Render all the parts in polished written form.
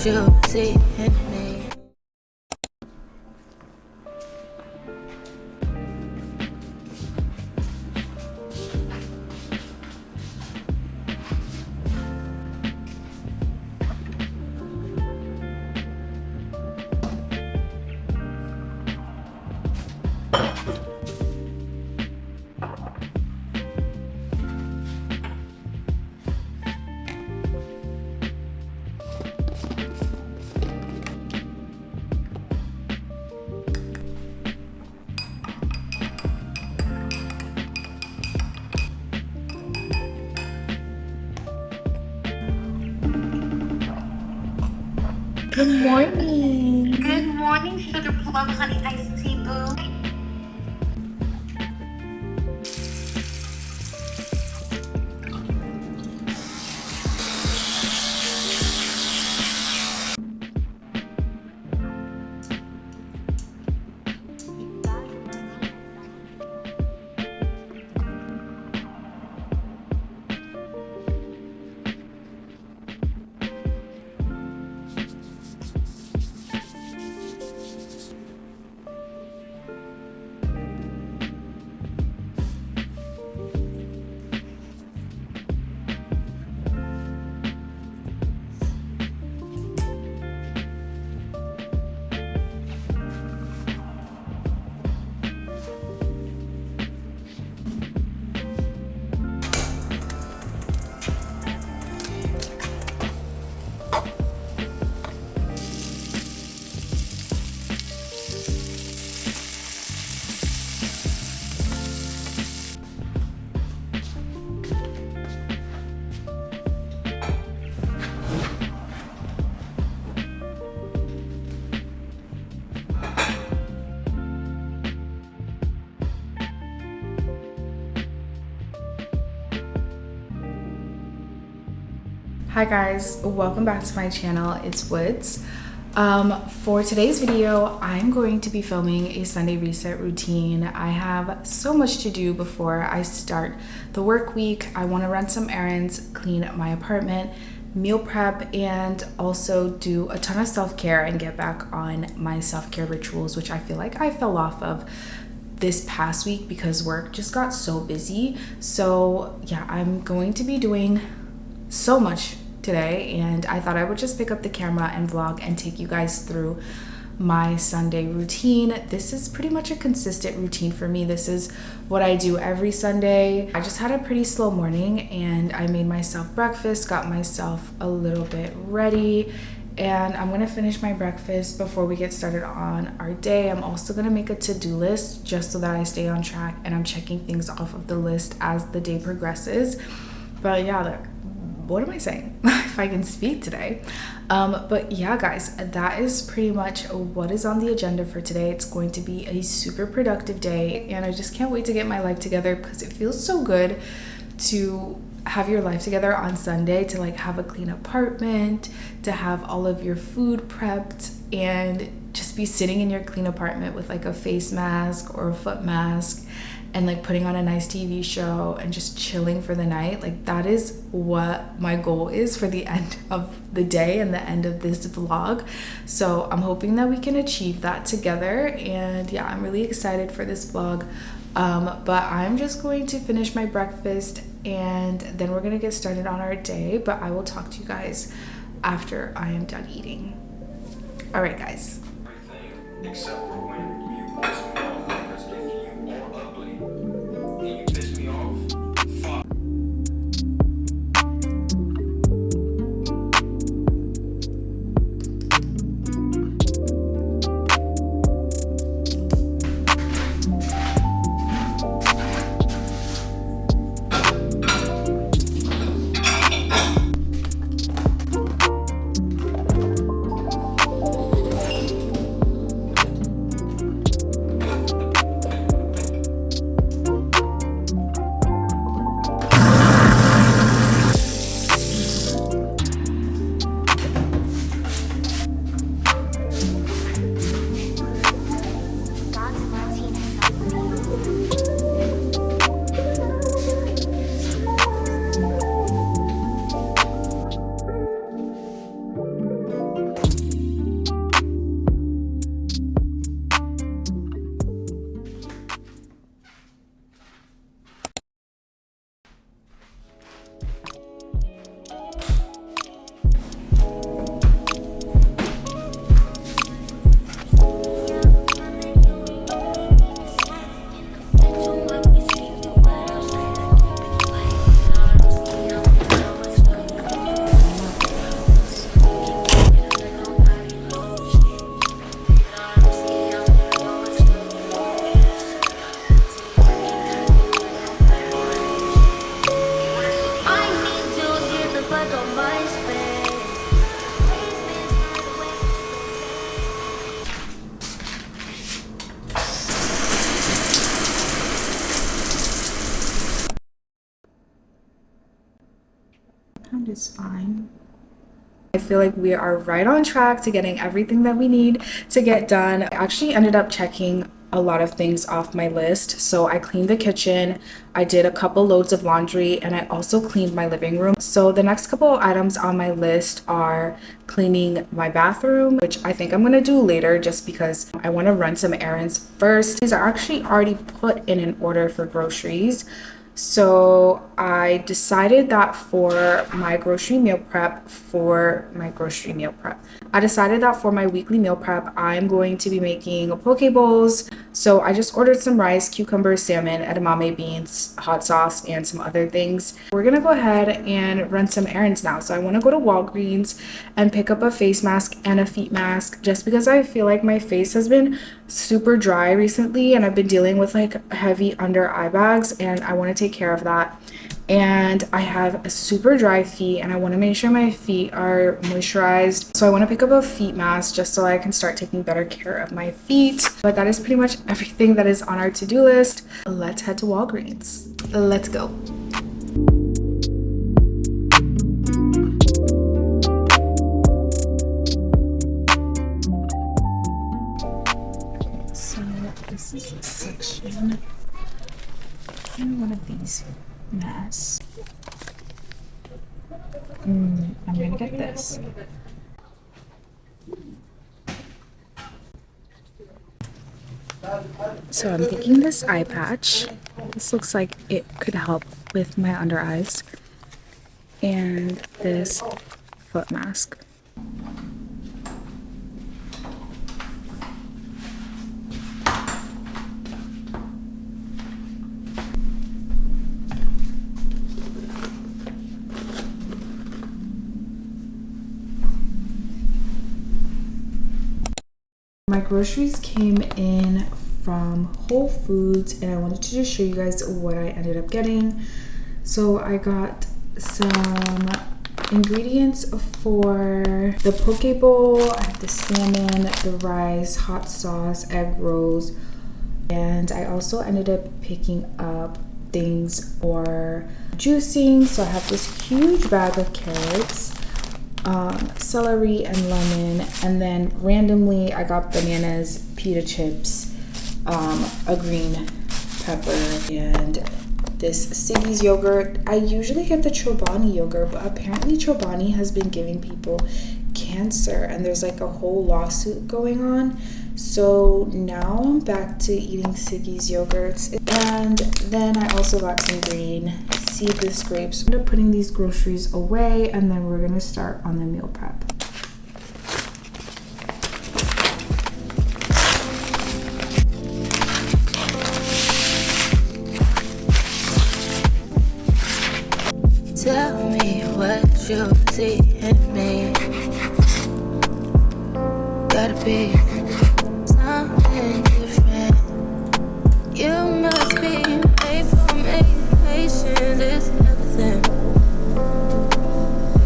you see in me. Good morning. Good morning, sugar plum honey iced tea boo. Hi guys, welcome back to my channel. It's Woods. For today's video, I'm going to be filming a Sunday reset routine. I have so much to do before I start the work week. I want to run some errands, clean my apartment, meal prep, and also do a ton of self-care and get back on my self-care rituals, which I feel like I fell off of this past week because work just got so busy. So yeah, I'm going to be doing so much today, and I thought I would just pick up the camera and vlog and take you guys through my Sunday routine. This is pretty much a consistent routine for me. This is what I do every Sunday. I just had a pretty slow morning and I made myself breakfast, got myself a little bit ready, and I'm gonna finish my breakfast before we get started on our day. I'm also gonna make a to-do list just so that I stay on track and I'm checking things off of the list as the day progresses. But yeah, what am I saying? If I can speak today. But yeah, guys, that is pretty much what is on the agenda for today. It's going to be a super productive day, and I just can't wait to get my life together because it feels so good to have your life together on Sunday, to like have a clean apartment, to have all of your food prepped, and just be sitting in your clean apartment with like a face mask or a foot mask and like putting on a nice TV show and just chilling for the night. Like that is what my goal is for the end of the day and the end of this vlog. So I'm hoping that we can achieve that together. And yeah, I'm really excited for this vlog. But I'm just going to finish my breakfast and then we're gonna get started on our day. But I will talk to you guys after I am done eating. All right, guys. Except for when you piss me off, because if you are ugly and you piss me off, fuck. it is fine. I feel like we are right on track to getting everything that we need to get done. I actually ended up checking a lot of things off my list. So I cleaned the kitchen, I did a couple loads of laundry, and I also cleaned my living room. So the next couple items on my list are cleaning my bathroom, which I think I'm gonna do later just because I want to run some errands first. These are actually already put in an order for groceries. So I decided that for my weekly meal prep, I'm going to be making poke bowls. So I just ordered some rice, cucumber, salmon, edamame beans, hot sauce, and some other things. We're gonna go ahead and run some errands now. So I want to go to Walgreens and pick up a face mask and a feet mask just because I feel like my face has been super dry recently and I've been dealing with like heavy under eye bags, and I want to take care of that. And I have a super dry feet and I want to make sure my feet are moisturized. So I want to pick up a feet mask just so I can start taking better care of my feet. But that is pretty much everything that is on our to-do list. Let's head to Walgreens. Let's go. So this is a section. One of these masks. I'm gonna get this. So I'm taking this eye patch. This looks like it could help with my under eyes. And this foot mask. My groceries came in from Whole Foods and I wanted to just show you guys what I ended up getting. So I got some ingredients for the poke bowl. I have the salmon, the rice, hot sauce, egg rolls, and I also ended up picking up things for juicing. So I have this huge bag of carrots, celery and lemon, and then randomly I got bananas, pita chips, a green pepper, and this Siggi's yogurt. I usually get the Chobani yogurt, but apparently Chobani has been giving people cancer and there's like a whole lawsuit going on. So now I'm back to eating Siggi's yogurts. And then I also got some green seedless grapes. I'm putting these groceries away and then we're gonna start on the meal prep. Tell me what you see in me. Gotta be something different. You must be made for me. Patience is everything.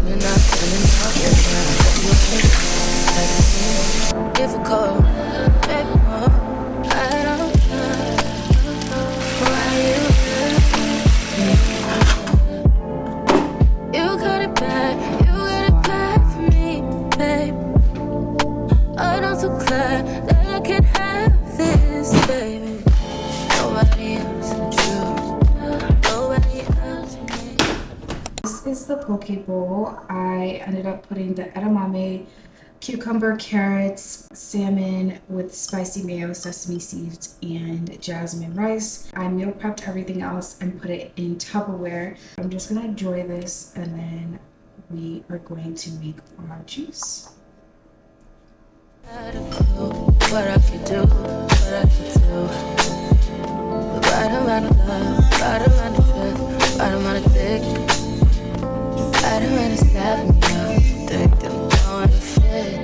And I'm feeling difficult. Baby, I don't know why you. You got it bad for me, babe. Oh, I'm so glad that I can have this, baby. Nobody else, true. Nobody else. This is the poke bowl. I ended up putting the edamame, cucumber, carrots, salmon with spicy mayo, sesame seeds, and jasmine rice. I meal prepped everything else and put it in Tupperware. I'm just gonna enjoy this and then we are going to make our juice. I don't know what I could do, what I could do. The bottom of the love, bottom of the truth, bottom of the dick. I don't wanna slap me up, think that I'm going to fit.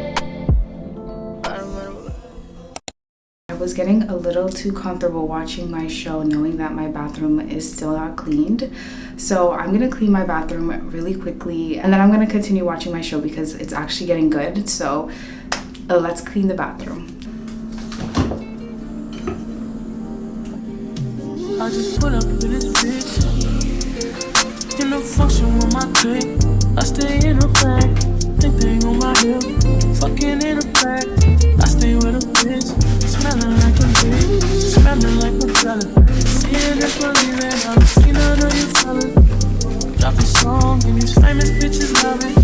I was getting a little too comfortable watching my show knowing that my bathroom is still not cleaned. So I'm gonna clean my bathroom really quickly and then I'm gonna continue watching my show because it's actually getting good. So let's clean the bathroom. I just pull up in this bitch in the function with my clique. I stay in the back, think they on my hip. Fucking in the back, I stay with a bitch. Smelling like a bitch, smelling like a salad. Seeing this money red, I'm seeing none of you fellas. Drop a song and these famous bitches love it.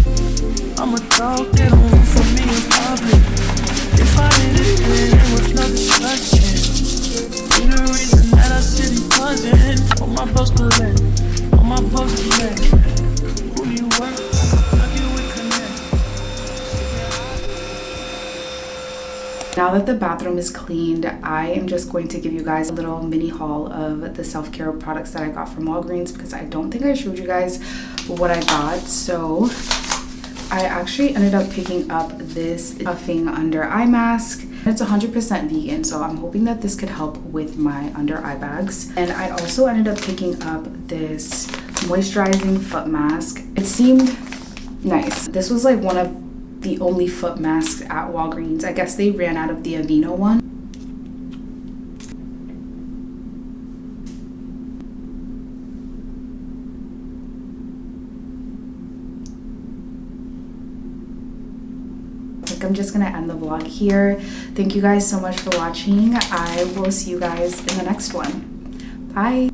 I'm a dog, they don't want for me in public. If I hit it, then there was no discussion. You the reason that I city buzzing. On my post collect, on my post collect. Who you work? Love you with connect. Now that the bathroom is cleaned, I am just going to give you guys a little mini haul of the self-care products that I got from Walgreens, because I don't think I showed you guys what I got. So I actually ended up picking up this puffing under eye mask. It's 100% vegan, so I'm hoping that this could help with my under eye bags. And I also ended up picking up this moisturizing foot mask. It seemed nice. This was like one of the only foot masks at Walgreens. I guess they ran out of the Aveeno one. I'm just gonna end the vlog here. Thank you guys so much for watching. I will see you guys in the next one. Bye.